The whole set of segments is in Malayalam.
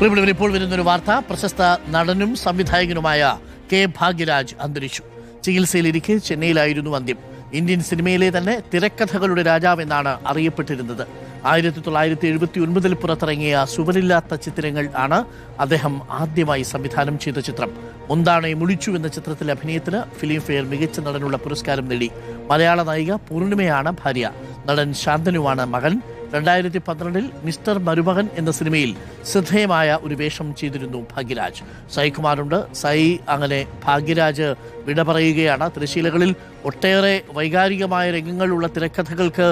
ഇപ്പോൾ വരുന്നൊരു വാർത്ത. പ്രശസ്ത നടനും സംവിധായകനുമായ കെ ഭാഗ്യരാജ് അന്തരിച്ചു. ചികിത്സയിലിരിക്കെ ചെന്നൈയിലായിരുന്നു അന്ത്യം. ഇന്ത്യൻ സിനിമയിലെ തന്നെ തിരക്കഥകളുടെ രാജാവ് എന്നാണ് അറിയപ്പെട്ടിരുന്നത്. 1979 പുറത്തിറങ്ങിയ സുവരില്ലാത്ത ചിത്രങ്ങൾ ആണ് അദ്ദേഹം ആദ്യമായി സംവിധാനം ചെയ്ത ചിത്രം. മുന്താണെ മുടിച്ചു എന്ന ചിത്രത്തിലെ അഭിനയത്തിന് ഫിലിം ഫെയർ മികച്ച നടനുള്ള പുരസ്കാരം നേടി. മലയാള നായിക പൂർണിമയാണ് ഭാര്യ. നടൻ ശാന്തനുവാണ് മകൻ. 2012 മിസ്റ്റർ മരുമകൻ എന്ന സിനിമയിൽ ശ്രദ്ധേയമായ ഒരു വേഷം ചെയ്തിരുന്നു ഭാഗ്യരാജ്. സായികുമാറുണ്ട്. സായി അങ്ങനെ ഭാഗ്യരാജ് വിട പറയുകയാണ്. തിരശ്ശീലകളിൽ ഒട്ടേറെ വൈകാരികമായ രംഗങ്ങളുള്ള തിരക്കഥകൾക്ക്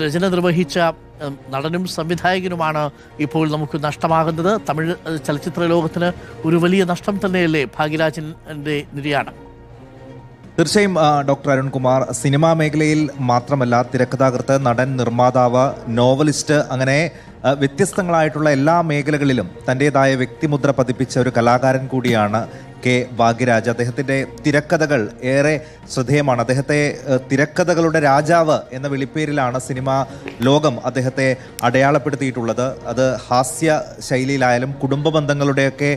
രചന നിർവഹിച്ച നടനും സംവിധായകനുമാണ് ഇപ്പോൾ നമുക്ക് നഷ്ടമാകുന്നത്. തമിഴ് ചലച്ചിത്ര ലോകത്തിന് ഒരു വലിയ നഷ്ടം തന്നെയല്ലേ ഭാഗ്യരാജിന്റെ നിര്യാണം? തീർച്ചയായും ഡോക്ടർ അരുൺകുമാർ സിനിമാ മേഖലയിൽ മാത്രമല്ല, തിരക്കഥാകൃത്ത്, നടൻ, നിർമ്മാതാവ്, നോവലിസ്റ്റ്, അങ്ങനെ വ്യത്യസ്തങ്ങളായിട്ടുള്ള എല്ലാ മേഖലകളിലും തൻ്റെതായ വ്യക്തിമുദ്ര പതിപ്പിച്ച ഒരു കലാകാരൻ കൂടിയാണ് കെ ഭാഗ്യരാജ്. അദ്ദേഹത്തിൻ്റെ തിരക്കഥകൾ ഏറെ ശ്രദ്ധേയമാണ്. അദ്ദേഹത്തെ തിരക്കഥകളുടെ രാജാവ് എന്ന വിളിപ്പേരിലാണ് സിനിമാ ലോകം അദ്ദേഹത്തെ അടയാളപ്പെടുത്തിയിട്ടുള്ളത്. അത് ഹാസ്യ ശൈലിയിലായാലും കുടുംബ ബന്ധങ്ങളുടെയൊക്കെ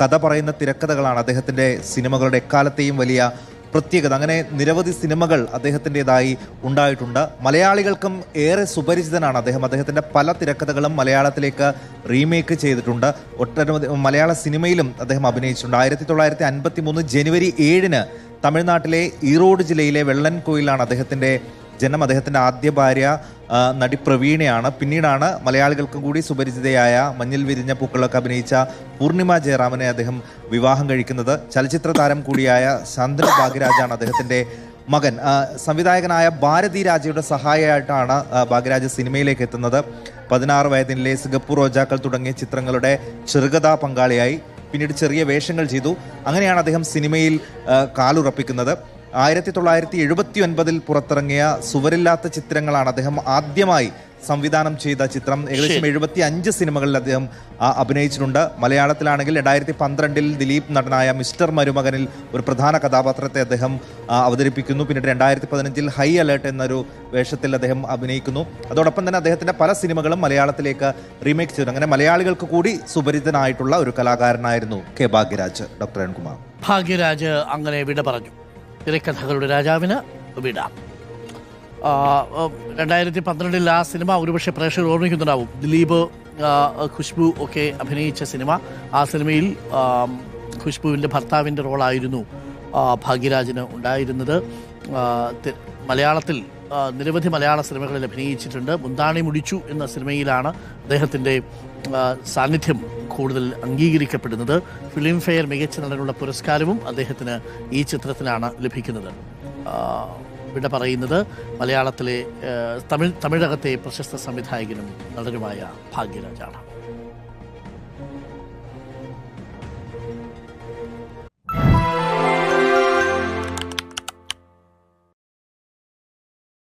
കഥ പറയുന്ന തിരക്കഥകളാണ് അദ്ദേഹത്തിൻ്റെ സിനിമകളുടെ എക്കാലത്തെയും വലിയ പ്രത്യേകത. അങ്ങനെ നിരവധി സിനിമകൾ അദ്ദേഹത്തിൻ്റെതായി ഉണ്ടായിട്ടുണ്ട്. മലയാളികൾക്കും ഏറെ സുപരിചിതനാണ് അദ്ദേഹം. അദ്ദേഹത്തിൻ്റെ പല തിരക്കഥകളും മലയാളത്തിലേക്ക് റീമേക്ക് ചെയ്തിട്ടുണ്ട്. ഒട്ടനവധി മലയാള സിനിമയിലും അദ്ദേഹം അഭിനയിച്ചിട്ടുണ്ട്. 1953 ജനുവരി 7 തമിഴ്നാട്ടിലെ ഈറോഡ് ജില്ലയിലെ വെള്ളൻകോയിലാണ് അദ്ദേഹത്തിൻ്റെ ജന്മം. അദ്ദേഹത്തിൻ്റെ ആദ്യ ഭാര്യ നടി പ്രവീണയാണ്. പിന്നീടാണ് മലയാളികൾക്കും കൂടി സുപരിചിതയായ മഞ്ഞിൽ വിരിഞ്ഞ പൂക്കളൊക്കെ അഭിനയിച്ച പൂർണിമ ജയറാമിനെ അദ്ദേഹം വിവാഹം കഴിക്കുന്നത്. ചലച്ചിത്ര താരം കൂടിയായ ശാന്തനു ഭാഗ്യരാജാണ് അദ്ദേഹത്തിൻ്റെ മകൻ. സംവിധായകനായ ഭാരതി രാജയുടെ സഹായമായിട്ടാണ് ഭാഗ്യരാജ് സിനിമയിലേക്ക് എത്തുന്നത്. 16 വയതിനിലെ സിംഗപ്പൂർ റോജാക്കൾ തുടങ്ങിയ ചിത്രങ്ങളുടെ ചെറുകഥാ പങ്കാളിയായി. പിന്നീട് ചെറിയ വേഷങ്ങൾ ചെയ്തു. അങ്ങനെയാണ് അദ്ദേഹം സിനിമയിൽ കാലുറപ്പിക്കുന്നത്. 1979 പുറത്തിറങ്ങിയ സുവരില്ലാത്ത ചിത്രങ്ങളാണ് അദ്ദേഹം ആദ്യമായി സംവിധാനം ചെയ്ത ചിത്രം. ഏകദേശം 75 സിനിമകളിൽ അദ്ദേഹം അഭിനയിച്ചിട്ടുണ്ട്. മലയാളത്തിലാണെങ്കിൽ 2012 ദിലീപ് നടനായ മിസ്റ്റർ മരുമകനിൽ ഒരു പ്രധാന കഥാപാത്രത്തെ അദ്ദേഹം അവതരിപ്പിക്കുന്നു. പിന്നീട് 2015 ഹൈ അലേർട്ട് എന്നൊരു വേഷത്തിൽ അദ്ദേഹം അഭിനയിക്കുന്നു. അതോടൊപ്പം തന്നെ അദ്ദേഹത്തിൻ്റെ പല സിനിമകളും മലയാളത്തിലേക്ക് റീമേക്ക് ചെയ്തു. അങ്ങനെ മലയാളികൾക്ക് കൂടി സുപരിചിതനായിട്ടുള്ള ഒരു കലാകാരനായിരുന്നു കെ ഭാഗ്യരാജ്. ഡോക്ടർ അരുൺകുമാർ. ഭാഗ്യരാജ് അങ്ങനെ വിട പറഞ്ഞു. തിരക്കഥകളുടെ രാജാവിന് വിട. 2012 ആ സിനിമ ഒരുപക്ഷെ പ്രേക്ഷകർ ഓർമ്മിക്കുന്നുണ്ടാവും. ദിലീപ്, ഖുശ്ബു ഒക്കെ അഭിനയിച്ച സിനിമ. ആ സിനിമയിൽ ഖുശ്ബുവിൻ്റെ ഭർത്താവിൻ്റെ റോളായിരുന്നു ഭാഗ്യരാജിന് ഉണ്ടായിരുന്നത്. മലയാളത്തിൽ നിരവധി മലയാള സിനിമകളിൽ അഭിനയിച്ചിട്ടുണ്ട്. മുന്താണി മുടിച്ചു എന്ന സിനിമയിലാണ് അദ്ദേഹത്തിൻ്റെ സാന്നിധ്യം കൂടുതൽ അംഗീകരിക്കപ്പെടുന്നത്. ഫിലിം ഫെയർ മികച്ച നടനുള്ള പുരസ്കാരവും അദ്ദേഹത്തിന് ഈ ചിത്രത്തിനാണ് ലഭിക്കുന്നത്. വിട പറയുന്നത് മലയാളത്തിലെ തമിഴകത്തെ പ്രശസ്ത സംവിധായകനും നടനുമായ ഭാഗ്യരാജാണ്.